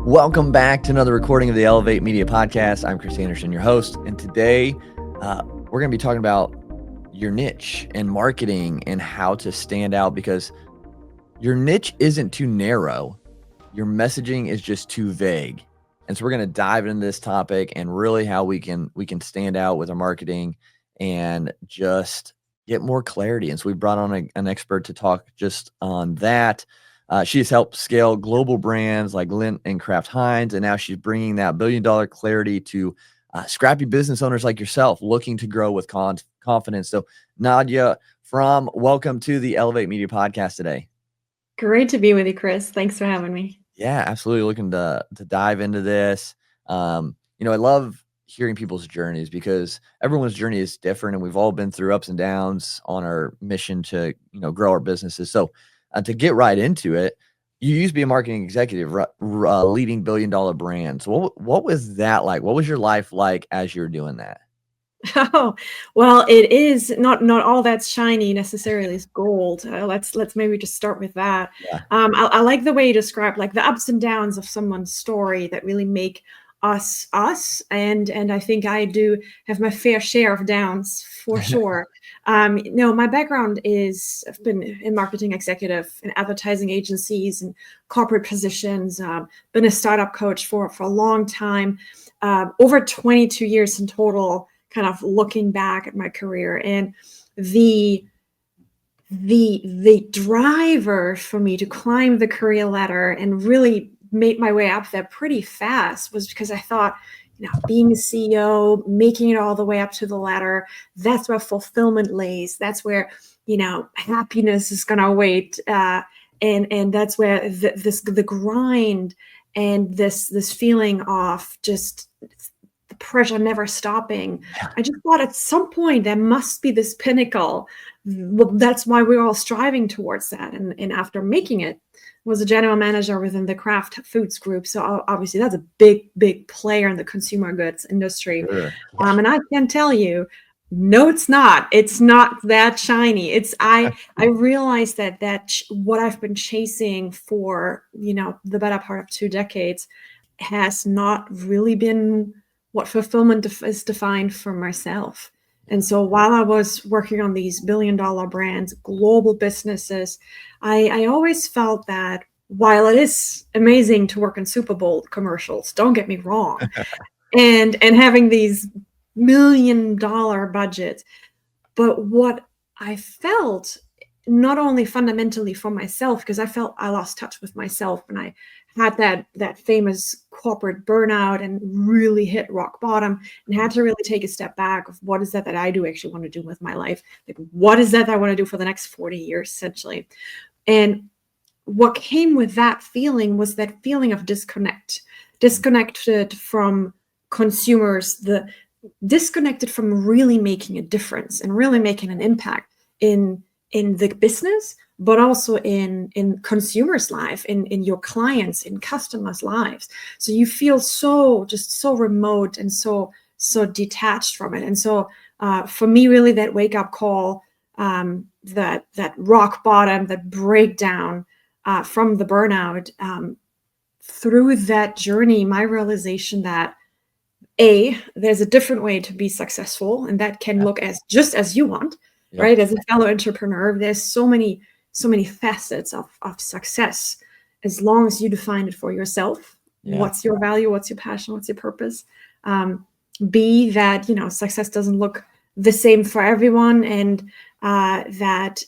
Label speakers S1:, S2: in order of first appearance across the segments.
S1: Welcome back to another recording of the Elevate Media Podcast. I'm Chris Anderson, your host, and today we're going to be talking about your niche and marketing and how to stand out, because your niche isn't too narrow. Your messaging is just too vague. And so we're going to dive into this topic and really how we can stand out with our marketing and just get more clarity. And so we brought on an expert to talk just on that. She has helped scale global brands like Lindt and Kraft Heinz, and now she's bringing that billion-dollar clarity to scrappy business owners like yourself looking to grow with confidence. So, Nadja Fromme, welcome to the Elevate Media Podcast today.
S2: Great to be with you, Chris. Thanks for having me.
S1: Yeah, absolutely. Looking to dive into this. I love hearing people's journeys because everyone's journey is different, and we've all been through ups and downs on our mission to grow our businesses. So to get right into it, you used to be a marketing executive, leading billion-dollar brands. What was that like? What was your life like as you were doing that?
S2: Oh, well, it is not all that's shiny necessarily is gold. Let's maybe just start with that.
S1: Yeah.
S2: I like the way you described like the ups and downs of someone's story that really make us, and I think I do have my fair share of downs for sure. My background is I've been in marketing executive in advertising agencies and corporate positions. Been a startup coach for a long time, over 22 years in total. Kind of looking back at my career, and the driver for me to climb the career ladder and really make my way up there pretty fast was because I thought, being a CEO, making it all the way up to the ladder, that's where fulfillment lays. That's where, happiness is going to await. And that's where the grind and this feeling of just the pressure never stopping. I just thought at some point there must be this pinnacle. Well, that's why we're all striving towards that. And after making it, was a general manager within the Kraft Foods group. So obviously that's a big player in the consumer goods industry.
S1: Sure.
S2: And I can tell you, no, it's not. It's not that shiny. I realized that what I've been chasing for, the better part of 2 decades has not really been what fulfillment is defined for myself. And so while I was working on these billion-dollar brands, global businesses, I always felt that while it is amazing to work in Super Bowl commercials, don't get me wrong, and having these million-dollar budgets, but what I felt, not only fundamentally for myself, because I felt I lost touch with myself and I had that famous corporate burnout and really hit rock bottom and had to really take a step back of what is that I do actually want to do with my life? Like, what is that I want to do for the next 40 years, essentially? And what came with that feeling was that feeling of disconnected from consumers, disconnected from really making a difference and really making an impact in the business, but also in consumers' life, in your clients, in customers' lives. So you feel so remote and so detached from it. And so for me, really that wake up call, that rock bottom, that breakdown from the burnout, through that journey, my realization that there's a different way to be successful, and that can look just as you want. Yep. Right? As a fellow entrepreneur, there's so many facets of success, as long as you define it for yourself. Yeah. What's your value? What's your passion? What's your purpose? B, that, success doesn't look the same for everyone, and that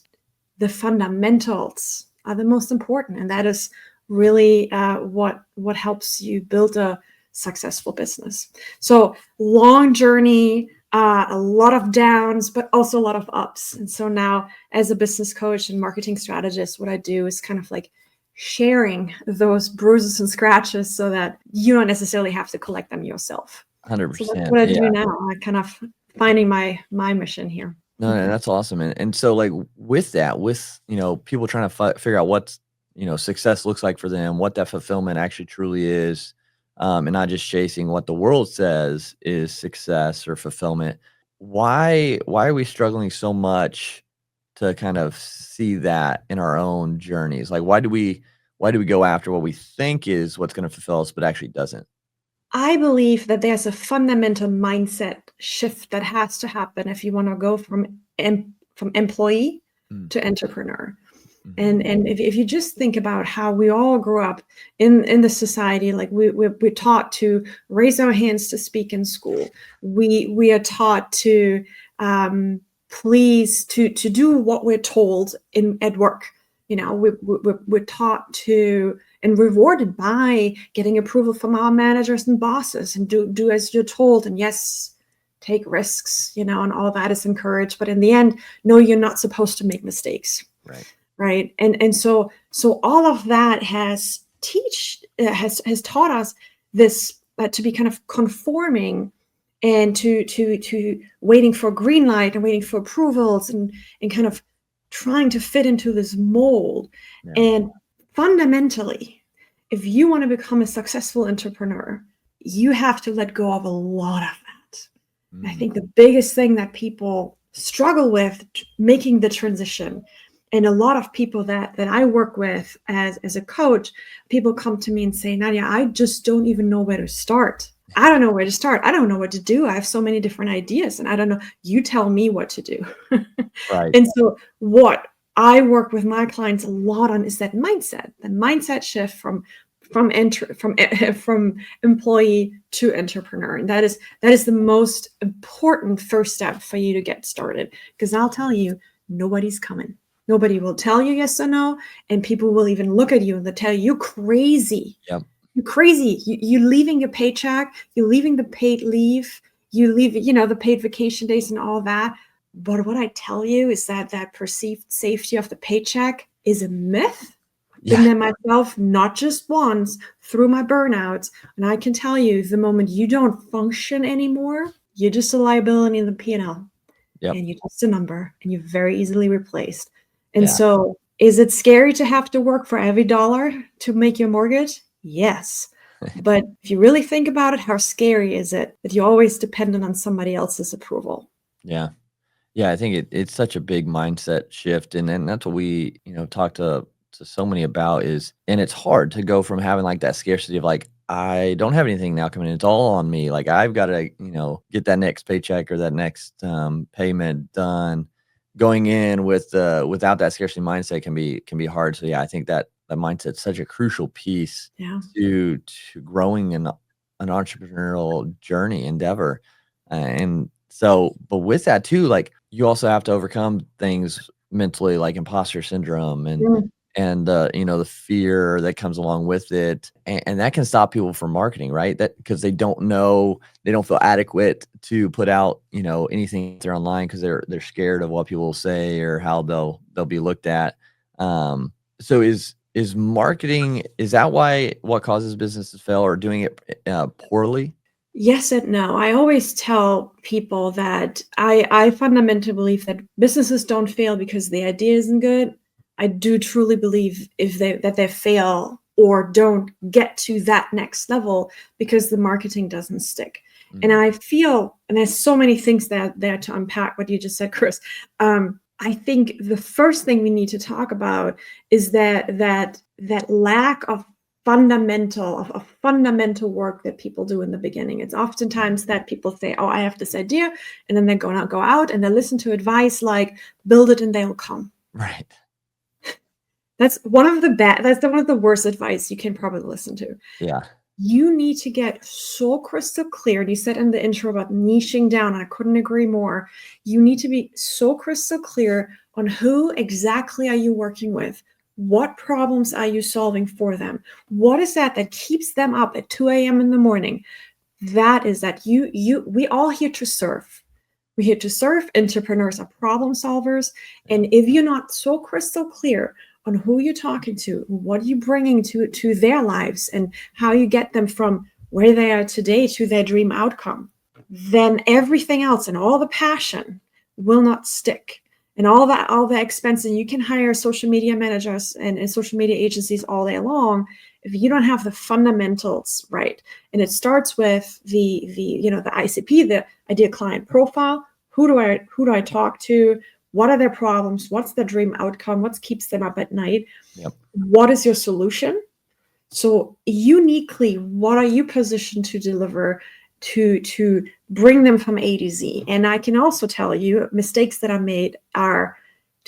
S2: the fundamentals are the most important. And that is really what helps you build a successful business. So long journey, a lot of downs, but also a lot of ups. And so now as a business coach and marketing strategist, what I do is kind of like sharing those bruises and scratches so that you don't necessarily have to collect them yourself.
S1: 100%.
S2: So that's what I do now. I kind of finding my mission here.
S1: No, that's awesome. And so like with that, people trying to figure out what, success looks like for them, what that fulfillment actually truly is, and not just chasing what the world says is success or fulfillment. Why are we struggling so much to kind of see that in our own journeys? Like, why do we why do we go after what we think is what's going to fulfill us, but actually doesn't?
S2: I believe that there's a fundamental mindset shift that has to happen if you want to go from employee
S1: Mm,
S2: to entrepreneur.
S1: mhm.
S2: And if you just think about how we all grew up in the society, like we're taught to raise our hands to speak in school. We are taught to please to do what we're told at work. We're taught to and rewarded by getting approval from our managers and bosses and do as you're told. And yes, take risks, and all that is encouraged. But in the end, no, you're not supposed to make mistakes.
S1: Right.
S2: Right. And so all of that has taught us this to be kind of conforming and to waiting for green light and waiting for approvals and kind of trying to fit into this mold.
S1: Yeah.
S2: And fundamentally, if you want to become a successful entrepreneur, you have to let go of a lot of that. I think the biggest thing that people struggle with making the transition, and a lot of people that I work with as a coach, people come to me and say, Nadia, I just don't even know where to start. I don't know where to start. I don't know what to do. I have so many different ideas and I don't know. You tell me what to do.
S1: Right.
S2: And so what I work with my clients a lot on is that mindset shift from employee to entrepreneur. And that is the most important first step for you to get started. Because I'll tell you, nobody's coming. Nobody will tell you yes or no. And people will even look at you and they'll tell you, you're crazy.
S1: Yep.
S2: You're crazy. You're leaving your paycheck. You're leaving the paid leave. You leave, the paid vacation days and all that. But what I tell you is that perceived safety of the paycheck is a myth.
S1: Yeah.
S2: Been there myself, not just once, through my burnouts. And I can tell you, the moment you don't function anymore, you're just a liability in the P&L.
S1: Yep.
S2: And you're just a number and you're very easily replaced. And
S1: Yeah.
S2: so is it scary to have to work for every dollar to make your mortgage? Yes. But if you really think about it, how scary is it that you're always dependent on somebody else's approval?
S1: Yeah. Yeah, I think it's such a big mindset shift, and that's what we, talk to so many about is, and it's hard to go from having like that scarcity of like, I don't have anything now coming in. It's all on me. Like I've got to, get that next paycheck or that next payment done. Going in without that scarcity mindset can be hard. So yeah, I think that mindset's such a crucial piece
S2: Yeah.
S1: to growing an entrepreneurial journey endeavor, and so, but with that too, like you also have to overcome things mentally like imposter syndrome and the fear that comes along with it. And that can stop people from marketing, right? That because they don't feel adequate to put out, anything there online because they're scared of what people will say or how they'll be looked at. So is marketing, is that what causes businesses to fail or doing it poorly?
S2: Yes and no. I always tell people that I fundamentally believe that businesses don't fail because the idea isn't good. I do truly believe that they fail or don't get to that next level because the marketing doesn't stick. And I feel, and there's so many things there to unpack what you just said, Chris. I think the first thing we need to talk about is that lack of fundamental work that people do in the beginning. It's oftentimes that people say, oh, I have this idea, and then they're gonna go out and they listen to advice like build it and they'll come.
S1: Right.
S2: That's one of the worst advice you can probably listen to.
S1: Yeah.
S2: You need to get so crystal clear. And you said in the intro about niching down, and I couldn't agree more. You need to be so crystal clear on who exactly are you working with. What problems are you solving for them? What is that keeps them up at 2 a.m. in the morning? That is that we all here to serve. We're here to serve. Entrepreneurs are problem solvers. And if you're not so crystal clear on who you're talking to, what you're bringing to their lives, and how you get them from where they are today to their dream outcome, then everything else and all the passion will not stick. And all the expense, and you can hire social media managers and social media agencies all day long if you don't have the fundamentals right. And it starts with the ICP, the ideal client profile. Who do I talk to? What are their problems? What's their dream outcome? What keeps them up at night?
S1: Yep.
S2: What is your solution? So uniquely, what are you positioned to deliver to bring them from A to Z? And I can also tell you mistakes that are made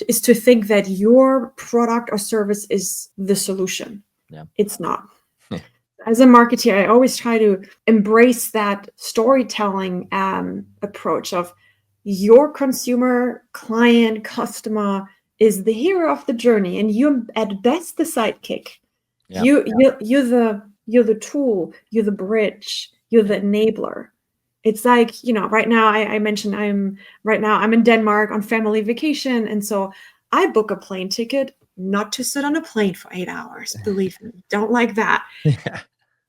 S2: is to think that your product or service is the solution.
S1: Yeah.
S2: It's not. As a marketer, I always try to embrace that storytelling approach of your consumer, client, customer is the hero of the journey, and you're at best the sidekick.
S1: Yeah.
S2: You're the tool, you're the bridge, you're the enabler. It's like, right now I mentioned I'm in Denmark on family vacation, and so I book a plane ticket not to sit on a plane for 8 hours. Believe me, don't like that.
S1: Yeah.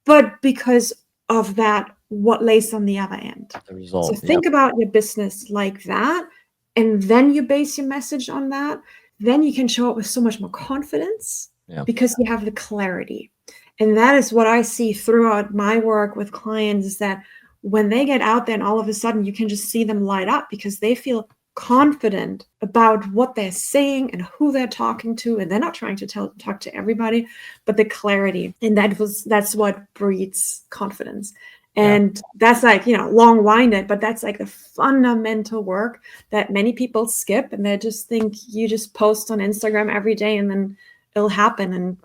S2: But because of that, what lays on the other end.
S1: The result.
S2: So think about your business like that, and then you base your message on that. Then you can show up with so much more confidence because you have the clarity. And that is what I see throughout my work with clients, is that when they get out there and all of a sudden you can just see them light up because they feel confident about what they're saying and who they're talking to, and they're not trying to talk to everybody, but the clarity. And that's what breeds confidence. And that's like, long-winded, but that's like the fundamental work that many people skip, and they just think you just post on Instagram every day and then it'll happen. And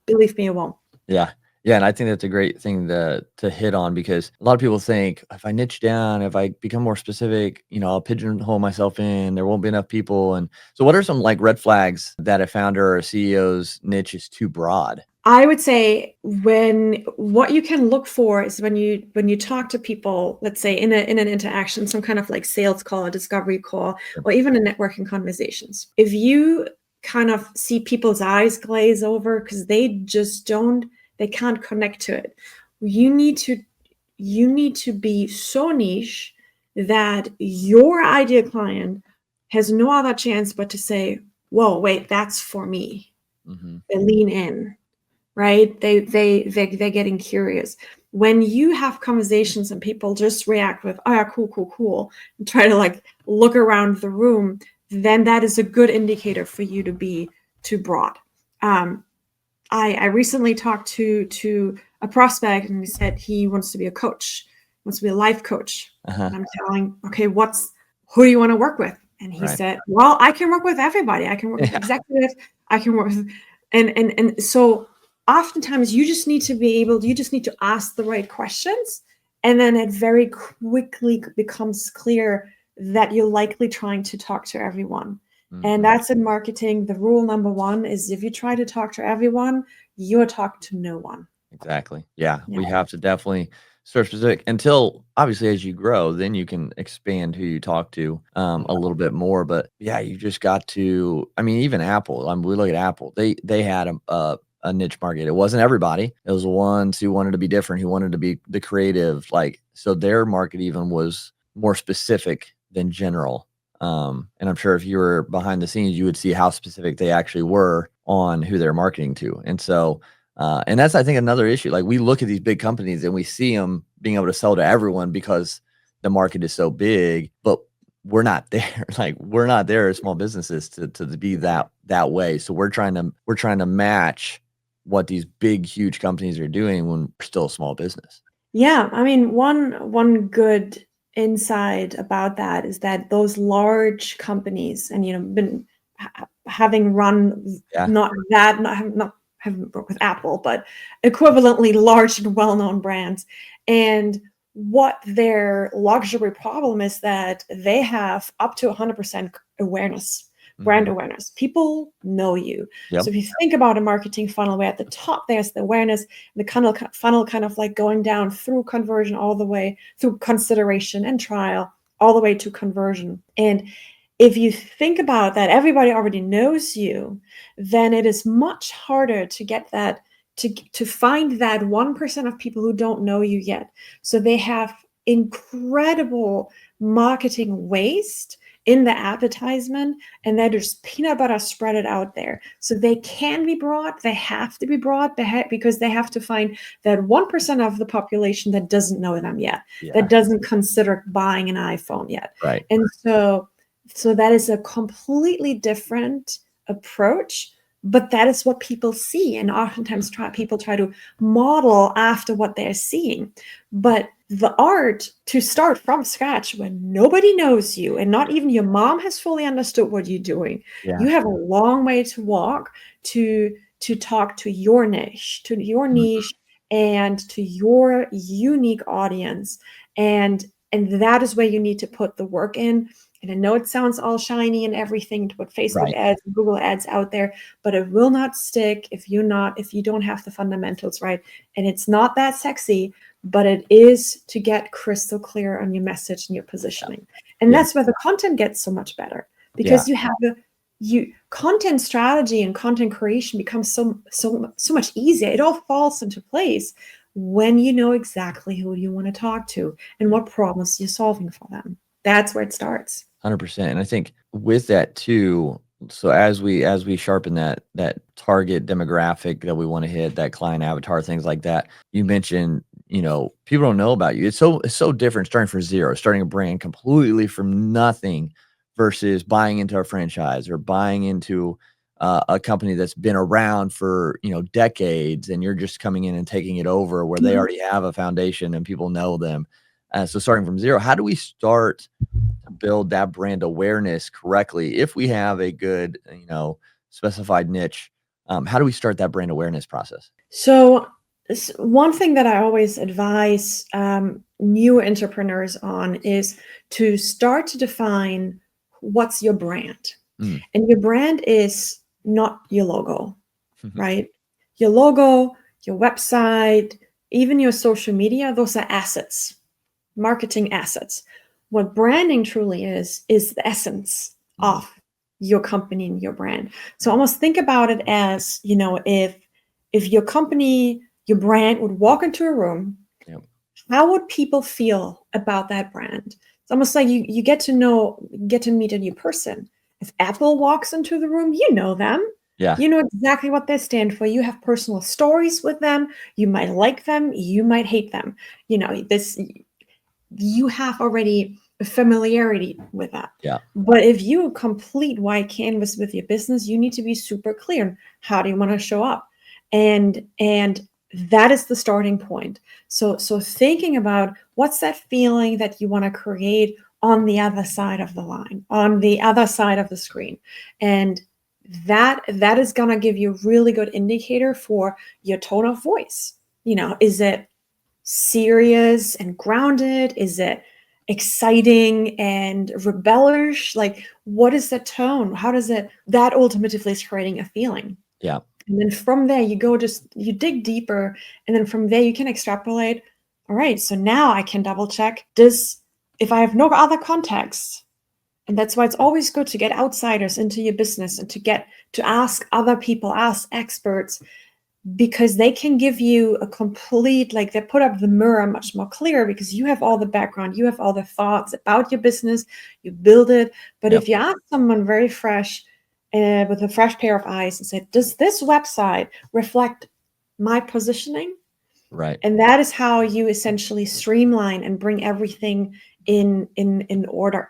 S2: believe me, it won't.
S1: Yeah. Yeah, and I think that's a great thing to hit on, because a lot of people think if I niche down, if I become more specific, I'll pigeonhole myself in, there won't be enough people. And so what are some like red flags that a founder or a CEO's niche is too broad?
S2: I would say what you can look for is when you talk to people, let's say in an interaction, some kind of like sales call, a discovery call, or even a networking conversations. If you kind of see people's eyes glaze over because they can't connect to it, you need to be so niche that your ideal client has no other chance but to say, whoa, wait, that's for me.
S1: Mm-hmm.
S2: They lean in. Right? They're getting curious. When you have conversations and people just react with, oh yeah, cool, and try to like look around the room, then that is a good indicator for you to be too broad. I recently talked to a prospect, and he said he wants to be a coach, wants to be a life coach.
S1: Uh-huh.
S2: And I'm telling, okay, who do you want to work with? And he said, well, I can work with everybody. I can work with executives. I can work with, and so oftentimes you just need to ask the right questions, and then it very quickly becomes clear that you're likely trying to talk to everyone. Mm-hmm. And that's in marketing. The rule number one is if you try to talk to everyone, you'll talk to no one.
S1: Exactly. Yeah. We have to definitely start specific until obviously as you grow, then you can expand who you talk to a little bit more. But yeah, you just got to, even Apple, we look at Apple, they had a niche market. It wasn't everybody. It was the ones who wanted to be different, who wanted to be the creative, so their market even was more specific than general. And I'm sure if you were behind the scenes, you would see how specific they actually were on who they're marketing to. And so, and that's, I think, another issue. Like we look at these big companies and we see them being able to sell to everyone because the market is so big, but we're not there. We're not there as small businesses to be that way. So we're trying to match what these big, huge companies are doing when we're still a small business.
S2: Yeah. One good insight about that is that those large companies, and been having run haven't worked with Apple, but equivalently large and well-known brands, and what their luxury problem is that they have up to 100% awareness. Brand awareness. People know you. Yep. So if you think about a marketing funnel where at the top there's the awareness, the funnel kind of like going down through conversion all the way through consideration and trial all the way to conversion. And if you think about that, everybody already knows you, then it is much harder to get that, to find that 1% of people who don't know you yet. So they have incredible marketing waste in the advertisement, and that there's peanut butter spread it out there. So they can be broad. They have to be broad because they have to find that 1% of the population that doesn't know them yet, that doesn't consider buying an iPhone yet.
S1: Right.
S2: And so So that is a completely different approach, but that is what people see. And oftentimes people try to model after what they're seeing. But the art to start from scratch when nobody knows you and not even your mom has fully understood what you're doing, you have a long way to walk to talk to your niche, and to your unique audience. And that is where you need to put the work in. And I know it sounds all shiny and everything to put Facebook ads and Google ads out there, but it will not stick if you don't have the fundamentals right. And it's not that sexy, but it is to get crystal clear on your message and your positioning. And that's where the content gets so much better, because you have content strategy and content creation becomes so much easier. It all falls into place when you know exactly who you want to talk to and what problems you're solving for them. That's where it starts.
S1: 100%. And I think with that too, so as we sharpen that target demographic that we want to hit, that client avatar, things like that, you mentioned, people don't know about you. It's so different starting from zero, starting a brand completely from nothing versus buying into a franchise or buying into a company that's been around for, decades, and you're just coming in and taking it over where they already have a foundation and people know them. So starting from zero, how do we start to build that brand awareness correctly if we have a good, specified niche? How do we start that brand awareness process?
S2: So one thing that I always advise new entrepreneurs on is to start to define what's your brand. And your brand is not your logo, right? Your logo, your website, even your social media, those are assets, marketing assets. What branding truly is the essence of your company and your brand. So almost think about it as, if your company, your brand would walk into a room, how would people feel about that brand? It's almost like you get to meet a new person. If Apple walks into the room, you know them.
S1: Yeah.
S2: You know exactly what they stand for. You have personal stories with them. You might like them. You might hate them. You have already a familiarity with that.
S1: Yeah.
S2: But if you complete white canvas with your business, you need to be super clear. How do you want to show up? And that is the starting point. So thinking about what's that feeling that you want to create on the other side of the line, on the other side of the screen. And that is going to give you a really good indicator for your tone of voice. Is it serious and grounded? Is it exciting and rebellious? Like, what is the tone? How does that ultimately is creating a feeling?
S1: Yeah.
S2: And then from there, you dig deeper. And then from there, you can extrapolate. All right, so now I can double check if I have no other context. And that's why it's always good to get outsiders into your business and to ask other people, ask experts, because they can give you a complete, they put up the mirror much more clear, because you have all the background, you have all the thoughts about your business, you build it. But if you ask someone very fresh, with a fresh pair of eyes, and say, does this website reflect my positioning?
S1: Right.
S2: And that is how you essentially streamline and bring everything in order.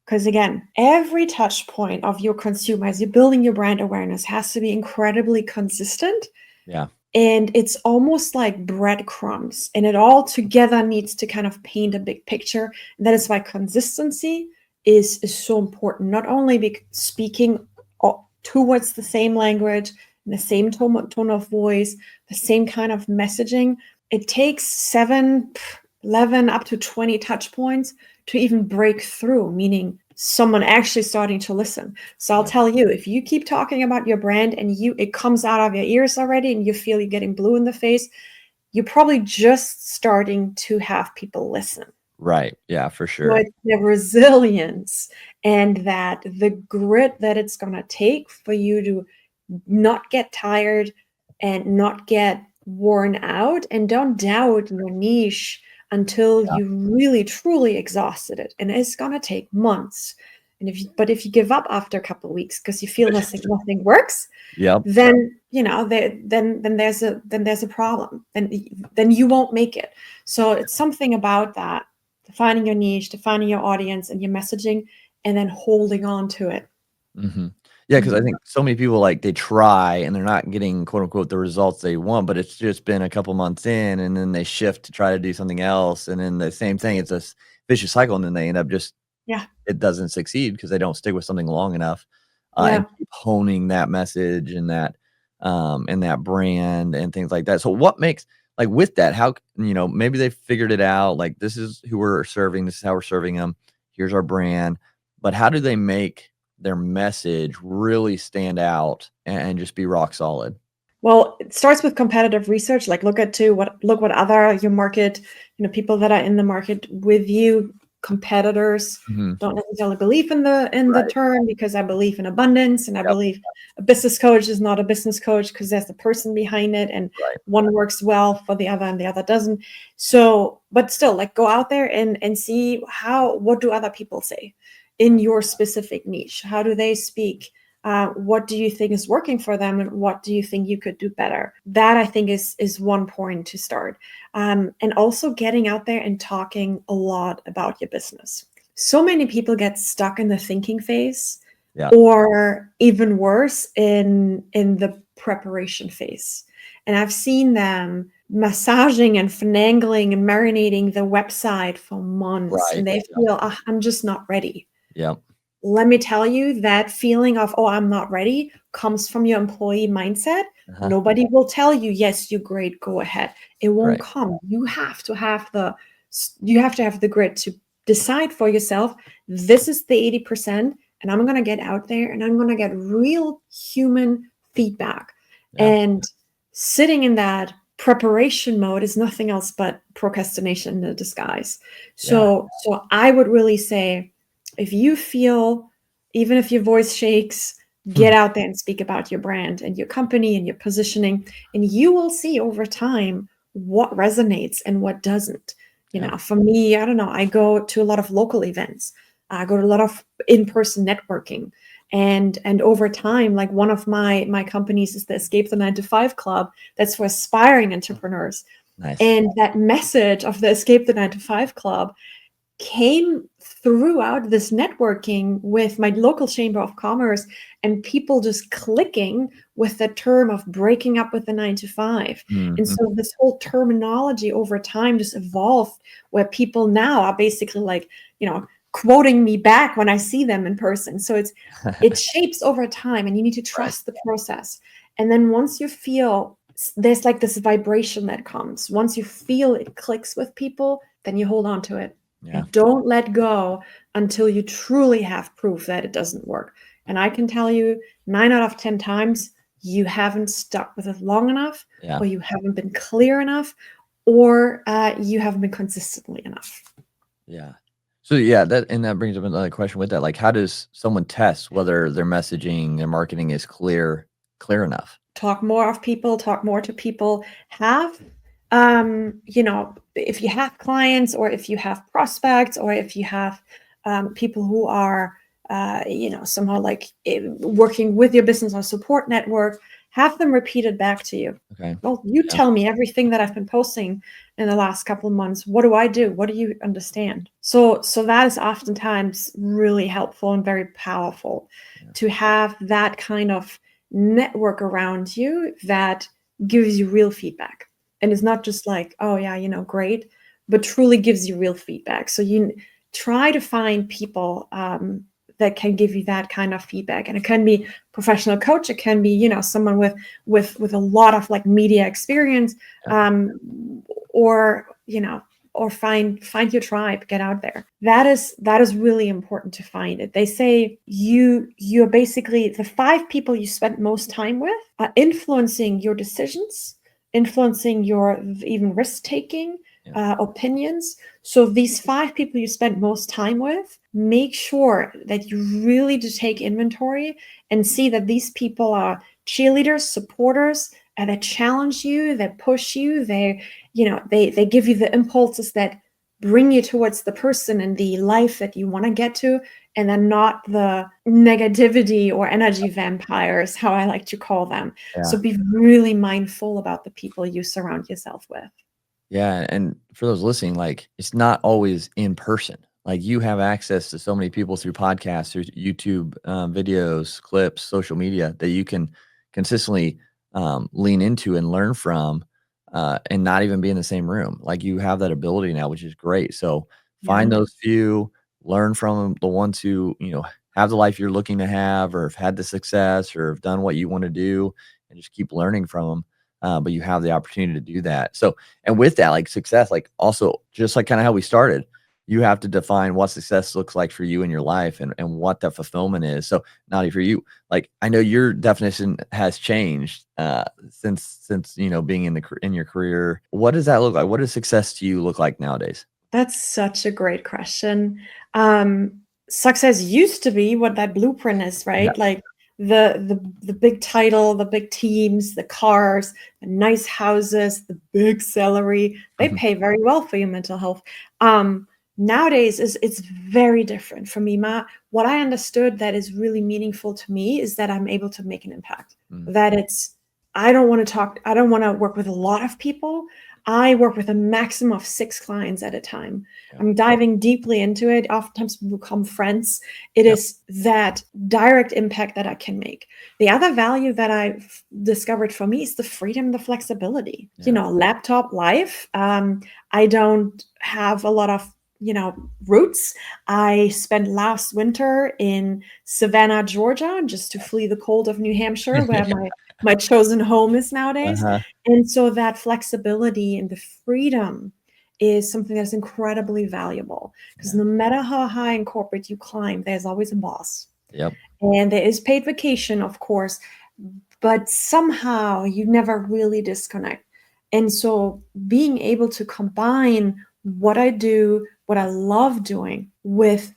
S2: Because again, every touch point of your consumer as you're building your brand awareness has to be incredibly consistent.
S1: Yeah.
S2: And it's almost like breadcrumbs, and it all together needs to kind of paint a big picture. And that is why consistency is so important, not only speaking towards the same language, and the same tone of voice, the same kind of messaging. It takes 7, 11, up to 20 touch points to even break through, meaning someone actually starting to listen. So I'll tell you, if you keep talking about your brand and it comes out of your ears already and you feel you're getting blue in the face, you're probably just starting to have people listen.
S1: Right. Yeah, for sure.
S2: But the resilience and the grit that it's going to take for you to not get tired and not get worn out, and don't doubt your niche until you really truly exhausted it. And it's going to take months. And if you give up after a couple of weeks because you feel nothing works, then then there's a problem. Then you won't make it. So it's something about that, defining your niche, defining your audience and your messaging, and then holding on to it.
S1: Mhm. Yeah, because I
S2: Mhm.
S1: think so many people, like, they try and they're not getting, quote, unquote, "the results they want," but it's just been a couple months in, and then they shift to try to do something else, and then the same thing, it's a vicious cycle, and then they end up just
S2: Yeah.
S1: it doesn't succeed because they don't stick with something long enough, and
S2: Yeah.
S1: keep honing that message and that brand and things like that. So what makes like, with that, how c maybe they figured it out, like, "This is who we're serving, this is how we're serving them. Here's our brand," but how do they make their message really stand out and just be rock solid?
S2: Well, it starts with competitive research. Like look what other your market, people that are in the market with you, competitors
S1: Mhm.
S2: don't necessarily believe in the
S1: Right.
S2: term because I believe in abundance and I
S1: Yep.
S2: believe a business coach is not a business coach because there's the person behind it and
S1: Right.
S2: one works well for the other and the other doesn't. So, but still like go out there and see what do other people say in your specific niche? How do they speak? What do you think is working for them and what do you think you could do better? That I think is one point to start. And also getting out there and talking a lot about your business. So many people get stuck in the thinking phase
S1: Yeah.
S2: or even worse in the preparation phase. And I've seen them massaging and finagling and marinating the website for months
S1: Right.
S2: and they
S1: Yep.
S2: feel, "Ah, I'm just not ready."
S1: Yep.
S2: Let me tell you, that feeling of, "Oh, I'm not ready," comes from your employee mindset.
S1: Uh-huh.
S2: Nobody will tell you, "Yes, you're great, go ahead." It won't
S1: Right.
S2: come. You have to have the grit to decide for yourself, "This is the 80%, and I'm gonna get out there, and I'm gonna get real human feedback."
S1: Yeah.
S2: And sitting in that preparation mode is nothing else but procrastination in a disguise.
S1: Yeah.
S2: So I would really say if you feel, even if your voice shakes, get out there and speak about your brand and your company and your positioning, and you will see over time what resonates and what doesn't.
S1: Yeah.
S2: For me, I don't know, I go to a lot of local events. I go to a lot of in-person networking. And over time, like one of my companies is the Escape the 9 to 5 Club. That's for aspiring entrepreneurs.
S1: Nice.
S2: And that message of the Escape the 9 to 5 Club came throughout this networking with my local chamber of commerce and people just clicking with the term of breaking up with the 9 to 5. And
S1: Mhm.
S2: so this whole terminology over time just evolved where people now are basically like, quoting me back when I see them in person. So it shapes over time and you need to
S1: Right.
S2: trust the process. And then once you feel there's like this vibration that comes, once you feel it clicks with people, then you hold on to it
S1: Yeah.
S2: and don't let go until you truly have proof that it doesn't work. And I can tell you 9 out of 10 times you haven't stuck with it long enough,
S1: Yeah.
S2: or you haven't been clear enough, or you haven't been consistently enough.
S1: Yeah. So, yeah, that brings up another question with that, like, how does someone test whether their messaging, their marketing is clear enough?
S2: Talk more of people, talk more to people, have if you have clients or if you have prospects or if you have people who are somehow like working with your business or support network, have them repeated back to you.
S1: Okay.
S2: Well, you
S1: Yeah.
S2: tell me everything that I've been posting in the last couple of months. What do I do? What do you understand? So that is oftentimes really helpful and very powerful
S1: Yeah.
S2: to have that kind of network around you that gives you real feedback. And it's not just like, oh yeah, great, but truly gives you real feedback. So you try to find people that can give you that kind of feedback. And it can be professional coach, it can be, someone with a lot of like media experience,
S1: Yeah.
S2: or or find your tribe, get out there. That is really important to find it. They say you're basically the 5 people you spend most time with are influencing your decisions, influencing your even risk taking,
S1: Yeah.
S2: opinions. So these 5 people you spend most time with, make sure that you really do take inventory and see that these people are cheerleaders, supporters, and that challenge you, that push you, they give you the impulses that bring you towards the person and the life that you want to get to, and then not the negativity or energy vampires, how I like to call them. So
S1: Yeah.
S2: be really mindful about the people you surround yourself with.
S1: Yeah, and for those listening, like, it's not always in person. like you have access to so many people through podcasts, through YouTube videos, clips, social media that you can consistently lean into and learn from, and not even be in the same room. Like you have that ability now, which is great. So
S2: Yeah.
S1: find those few, learn from 'em, the ones who, have the life you're looking to have, or have had the success, or have done what you want to do, and just keep learning from them. But you have the opportunity to do that. So, and with that, like success, like also just like kind of how we started, you have to define what success looks like for you in your life, and what that fulfillment is. So, Nadia, for you, like I know your definition has changed since being in your career. What does that look like? What does success to you look like nowadays?
S2: That's such a great question. Um, Success used to be what that blueprint is,
S1: Yeah.
S2: right? Like the big title, the big teams, the cars, the nice houses, the big salary. They
S1: Mhm.
S2: pay very well for your mental health. Nowadays it's very different for me. What I understood that is really meaningful to me is that I'm able to make an impact.
S1: Mm.
S2: That it's I don't want to talk, I don't want to work with a lot of people. I work with a maximum of 6 clients at a time.
S1: Yeah.
S2: I'm diving deeply into it. Oftentimes we become friends. It
S1: Yep.
S2: is that direct impact that I can make. The other value that I've discovered for me is the freedom, the flexibility.
S1: Yeah.
S2: Laptop life. I don't have a lot of roots. I spent last winter in Savannah, Georgia, just to flee the cold of New Hampshire, where my chosen home is nowadays.
S1: Uh-huh.
S2: And so that flexibility and the freedom is something that's incredibly valuable, because
S1: Yeah.
S2: no matter how high in corporate you climb, there's always a boss.
S1: Yep.
S2: And there is paid vacation, of course, but somehow you never really disconnect. And so being able to combine what I do, what I love doing with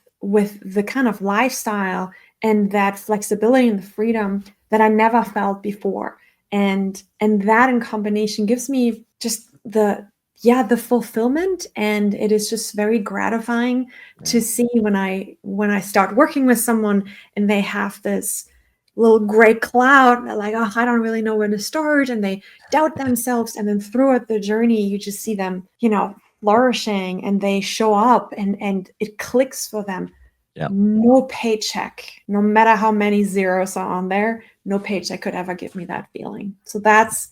S2: the kind of lifestyle and that flexibility and the freedom that I never felt before. And that in combination gives me just the fulfillment, and it is just very gratifying to
S1: Yeah.
S2: see when I start working with someone and they have this little gray cloud. They're like, oh, I don't really know where to start. And they doubt themselves. And then throughout the journey, you just see them, flourishing, and they show up and it clicks for them.
S1: Yep.
S2: No paycheck, no matter how many zeros are on there, no paycheck could ever give me that feeling. So that's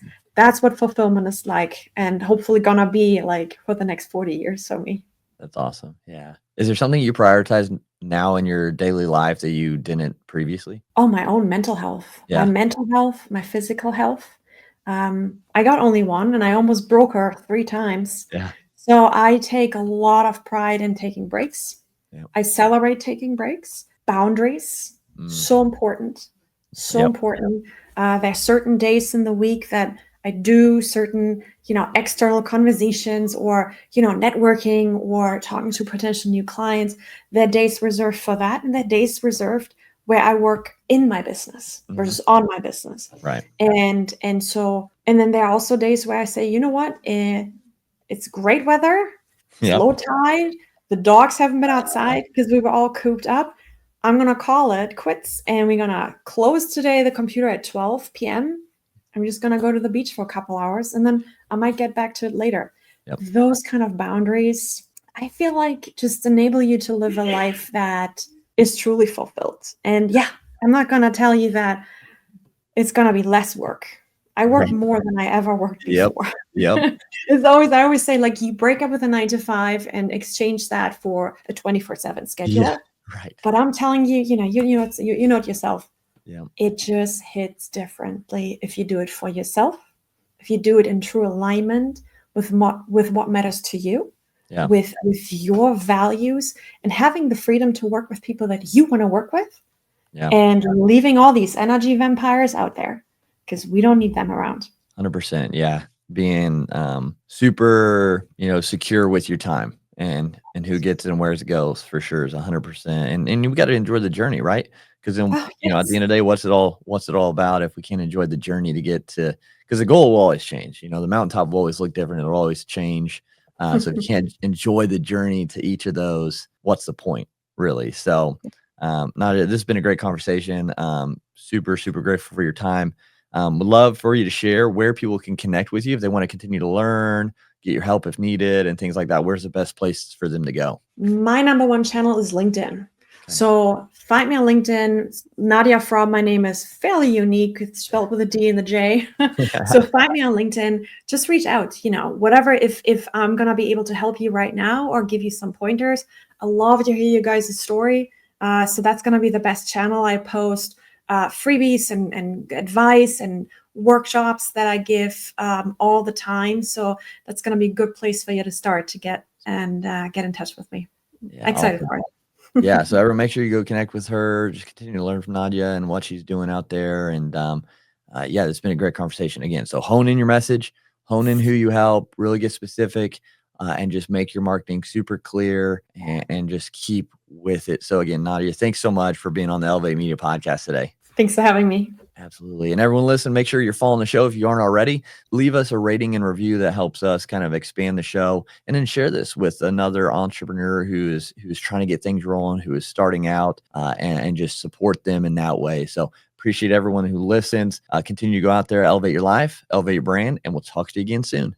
S2: what fulfillment is like, and hopefully gonna be like for the next 40 years for me.
S1: That's awesome. Yeah. Is there something you prioritize now in your daily life that you didn't previously?
S2: Oh, my own mental health,
S1: Yeah.
S2: my physical health. I got only one, and I almost broke her 3 times.
S1: Yeah.
S2: So I take a lot of pride in taking breaks.
S1: Yep.
S2: I celebrate taking breaks. Boundaries,
S1: Mm.
S2: so important, so
S1: Yep.
S2: important. There are certain days in the week that I do certain, external conversations, or, networking, or talking to potential new clients. There are days reserved for that, and there are days reserved where I work in my business
S1: Mhm.
S2: versus on my business.
S1: Right.
S2: And then there are also days where I say, you know what, it's great weather, it's
S1: Yep.
S2: low tide, the dogs haven't been outside because we were all cooped up. I'm gonna call it quits, and we're gonna close today the computer at 12 p.m. I'm just gonna go to the beach for a couple hours, and then I might get back to it later.
S1: Yep.
S2: Those kind of boundaries, I feel like, just enable you to live a life that is truly fulfilled. And yeah, I'm not gonna tell you that it's gonna be less work. I work
S1: Right.
S2: more than I ever worked
S1: Yep.
S2: before.
S1: Yep.
S2: I always say, like, you break up with a 9 to 5 and exchange that for a 24/7 schedule.
S1: Yeah. Right.
S2: But I'm telling you, you know it yourself.
S1: Yeah.
S2: It just hits differently if you do it for yourself, if you do it in true alignment with what matters to you,
S1: Yeah.
S2: with your values, and having the freedom to work with people that you want to work with,
S1: Yeah.
S2: and leaving all these energy vampires out there, because we don't need them around.
S1: 100%. Yeah. Being super, secure with your time, and who gets it and where it goes, for sure, is 100%. And you got to enjoy the journey, right? Because then,
S2: Oh,
S1: at
S2: yes.
S1: the end of the day, what's it all about if we can't enjoy the journey to get to? Because the goal will always change. The mountaintop will always look different. It'll always change. So if you can't enjoy the journey to each of those, what's the point, really? So, Nadia, this has been a great conversation. Super, super grateful for your time. Would love for you to share where people can connect with you if they want to continue to learn, get your help if needed, and things like that. Where's the best place for them to go?
S2: My number one channel is LinkedIn.
S1: Okay.
S2: So find me on LinkedIn. Nadia Fromme, my name is fairly unique. It's spelled with a D and the J. So find me on LinkedIn. Just reach out, whatever. If I'm going to be able to help you right now or give you some pointers, I love to hear you guys' story. So that's going to be the best channel. I post freebies and advice and workshops that I give all the time. So that's going to be a good place for you to start to get in touch with me.
S1: Yeah,
S2: Excited
S1: awesome.
S2: for it.
S1: Yeah, so everyone make sure you go connect with her, just continue to learn from Nadia and what she's doing out there, and, yeah, it's been a great conversation again. So hone in your message, hone in who you help, really get specific, and just make your marketing super clear and just keep with it. So again, Nadia, thanks so much for being on the Elevate Media podcast today.
S2: Thanks for having me.
S1: Absolutely. And everyone listen, make sure you're following the show. If you aren't already, leave us a rating and review that helps us kind of expand the show, and then share this with another entrepreneur who's trying to get things rolling, who is starting out, and just support them in that way. So appreciate everyone who listens. Continue to go out there, elevate your life, elevate your brand, and we'll talk to you again soon.